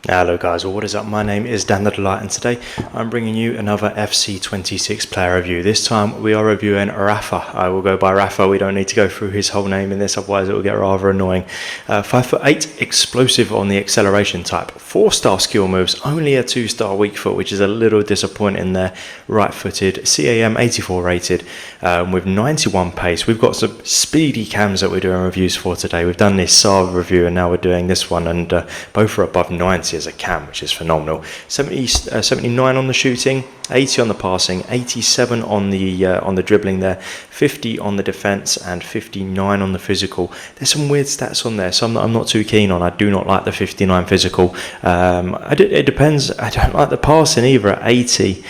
Hello guys, well what is up? My name is Dan the Delight and today I'm bringing you another FC26 player review. This time we are reviewing Rafa. I will go by Rafa, we don't need to go through his whole name in this, otherwise it will get rather annoying. 5'8", explosive on the acceleration type, 4-star skill moves, only a 2-star weak foot, which is a little disappointing there. Right footed, CAM 84 rated, with 91 pace. We've got some speedy cams that we're doing reviews for today. We've done this Saab review and now we're doing this one, and both are above 90 as a cam, which is phenomenal. 79 on the shooting, 80 on the passing, 87 on the dribbling there, 50 on the defense, and 59 on the physical. There's some weird stats on there, some that I'm not too keen on. I do not like the 59 physical. It depends. I don't like the passing either at 80.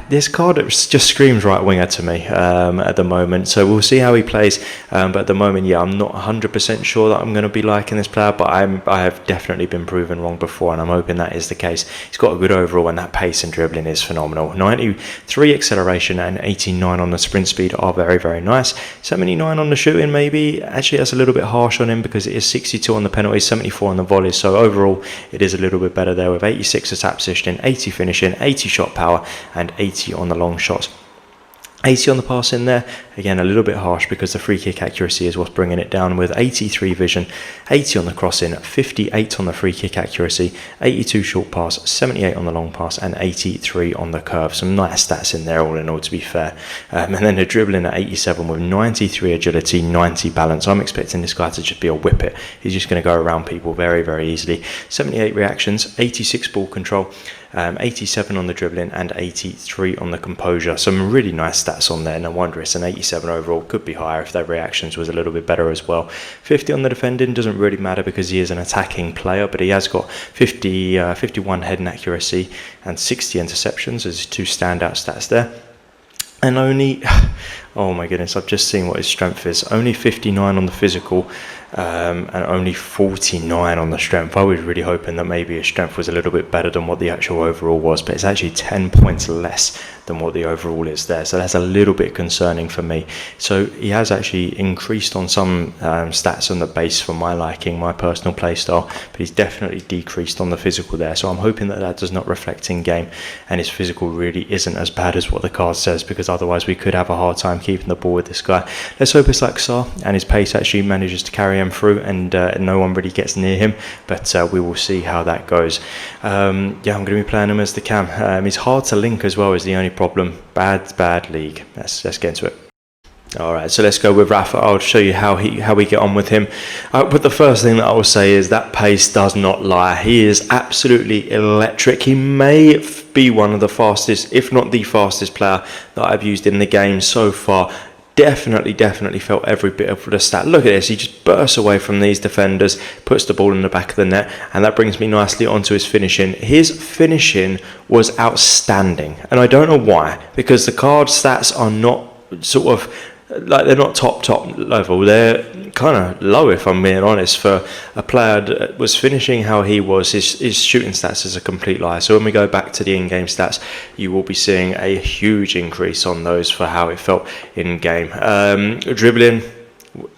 This card just screams right winger to me at the moment, so we'll see how he plays, but at the moment, yeah, I'm not 100% sure that I'm going to be liking this player, but I have definitely been proven wrong before, and I'm hoping that is the case. He's got a good overall, and that pace and dribbling is phenomenal. 93 acceleration and 89 on the sprint speed are very, very nice. 79 on the shooting, maybe. Actually, that's a little bit harsh on him because it is 62 on the penalties, 74 on the volleys, so overall, it is a little bit better there with 86 attack positioning, 80 finishing, 80 shot power, and 80 on the long shots. 80 on the pass in there, again a little bit harsh because the free kick accuracy is what's bringing it down, with 83 vision, 80 on the crossing, 58 on the free kick accuracy, 82 short pass, 78 on the long pass, and 83 on the curve. Some nice stats in there all in all, to be fair. And then the dribbling at 87 with 93 agility, 90 balance. I'm expecting this guy to just be a whippet. He's just going to go around people very, very easily. 78 reactions, 86 ball control, 87 on the dribbling, and 83 on the composure. Some really nice stats on there. No wonder it's an 87 overall. Could be higher if their reactions was a little bit better as well. 50 on the defending doesn't really matter because he is an attacking player, but he has got 51 heading accuracy and 60 interceptions as two standout stats there. And only, oh my goodness, I've just seen what his strength is. Only 59 on the physical, and only 49 on the strength. I was really hoping that maybe his strength was a little bit better than what the actual overall was, but it's actually 10 points less than what the overall is there. So that's a little bit concerning for me. So he has actually increased on some stats on the base for my liking, my personal play style, but he's definitely decreased on the physical there. So I'm hoping that that does not reflect in game and his physical really isn't as bad as what the card says, because otherwise we could have a hard time keeping the ball with this guy. Let's hope it's like Saar and his pace actually manages to carry him through and no one really gets near him, but we will see how that goes. Yeah, I'm going to be playing him as the cam. He's hard to link as well, is the only problem. Bad league. Let's get into it. Alright, so let's go with Rafa. I'll show you how we get on with him. But the first thing that I will say is that pace does not lie. He is absolutely electric. He may be one of the fastest, if not the fastest player that I've used in the game so far. Definitely felt every bit of the stat. Look at this, he just bursts away from these defenders, puts the ball in the back of the net, and that brings me nicely onto his finishing. His finishing was outstanding, and I don't know why, because the card stats are not sort of like, they're not top level. They're kind of low, if I'm being honest, for a player that was finishing how he was. His shooting stats is a complete lie. So when we go back to the in-game stats, you will be seeing a huge increase on those for how it felt in-game. Dribbling,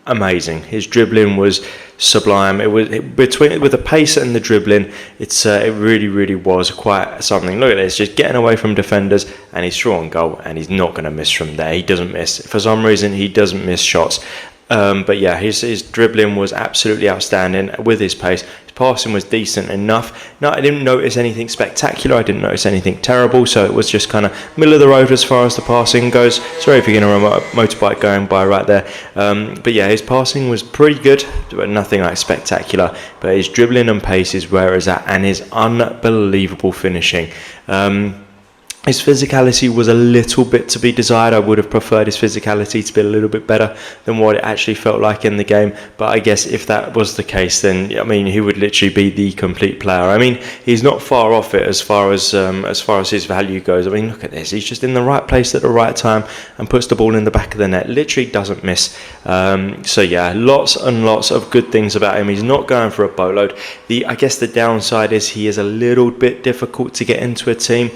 amazing. His dribbling was sublime. It was with the pace and the dribbling, it really was quite something. Look at this, just getting away from defenders, and he's through on goal, and he's not going to miss from there. He doesn't miss for some reason. He doesn't miss shots. But yeah, his dribbling was absolutely outstanding with his pace. His passing was decent enough. No, I didn't notice anything spectacular. I didn't notice anything terrible. So it was just kind of middle of the road as far as the passing goes. Sorry if you're getting a motorbike going by right there. But yeah, his passing was pretty good, but nothing like spectacular. But his dribbling and pace is where it's at, and his unbelievable finishing. His physicality was a little bit to be desired. I would have preferred his physicality to be a little bit better than what it actually felt like in the game. But I guess if that was the case, then I mean, he would literally be the complete player. I mean, he's not far off it as far as his value goes. I mean, look at this. He's just in the right place at the right time and puts the ball in the back of the net. Literally doesn't miss. So yeah, lots and lots of good things about him. He's not going for a boatload. I guess the downside is he is a little bit difficult to get into a team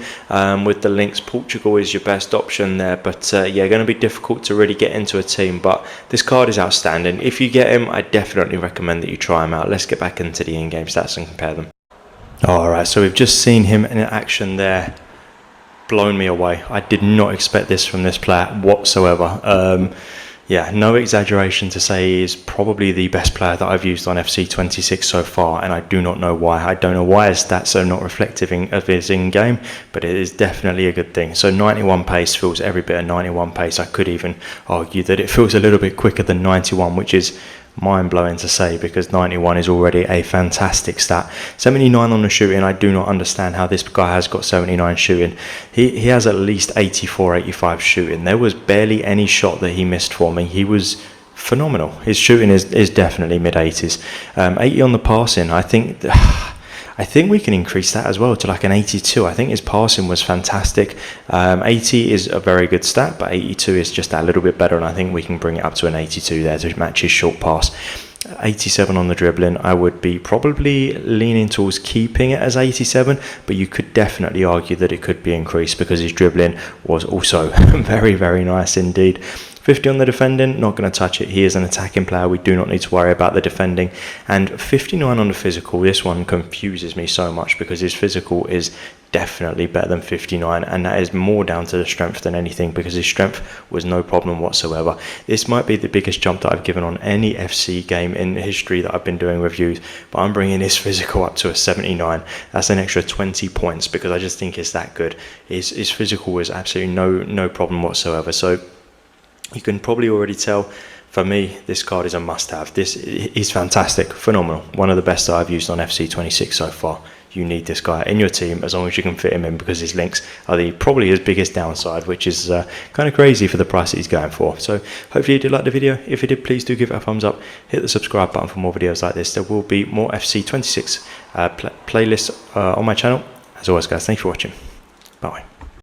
with the links. Portugal is your best option there, but yeah, going to be difficult to really get into a team. But this card is outstanding. If you get him, I definitely recommend that you try him out. Let's get back into the in-game stats and compare them. Alright, so we've just seen him in action there. Blown me away. I did not expect this from this player whatsoever. Yeah, no exaggeration to say he is probably the best player that I've used on FC26 so far, and I do not know why. I don't know why his stats are not reflective of his in-game, but it is definitely a good thing. So 91 pace feels every bit of 91 pace. I could even argue that it feels a little bit quicker than 91, which is mind-blowing to say, because 91 is already a fantastic stat. 79 on the shooting, I do not understand how this guy has got 79 shooting. He has at least 84, 85 shooting. There was barely any shot that he missed for me. He was phenomenal. His shooting is definitely mid-80s. 80 on the passing, I think we can increase that as well to like an 82. I think his passing was fantastic. 80 is a very good stat, but 82 is just a little bit better, and I think we can bring it up to an 82 there to match his short pass. 87 on the dribbling, I would be probably leaning towards keeping it as 87, but you could definitely argue that it could be increased because his dribbling was also very, very nice indeed. 50 on the defending, not going to touch it. He is an attacking player. We do not need to worry about the defending. And 59 on the physical. This one confuses me so much because his physical is definitely better than 59, and that is more down to the strength than anything, because his strength was no problem whatsoever. This might be the biggest jump that I've given on any FC game in history that I've been doing reviews, but I'm bringing his physical up to a 79. That's an extra 20 points because I just think it's that good. His physical was absolutely no problem whatsoever. So you can probably already tell, for me, this card is a must-have. This is fantastic, phenomenal. One of the best that I've used on FC26 so far. You need this guy in your team as long as you can fit him in, because his links are probably his biggest downside, which is kind of crazy for the price that he's going for. So hopefully you did like the video. If you did, please do give it a thumbs up. Hit the subscribe button for more videos like this. There will be more FC26 playlists on my channel. As always, guys, thanks for watching. Bye.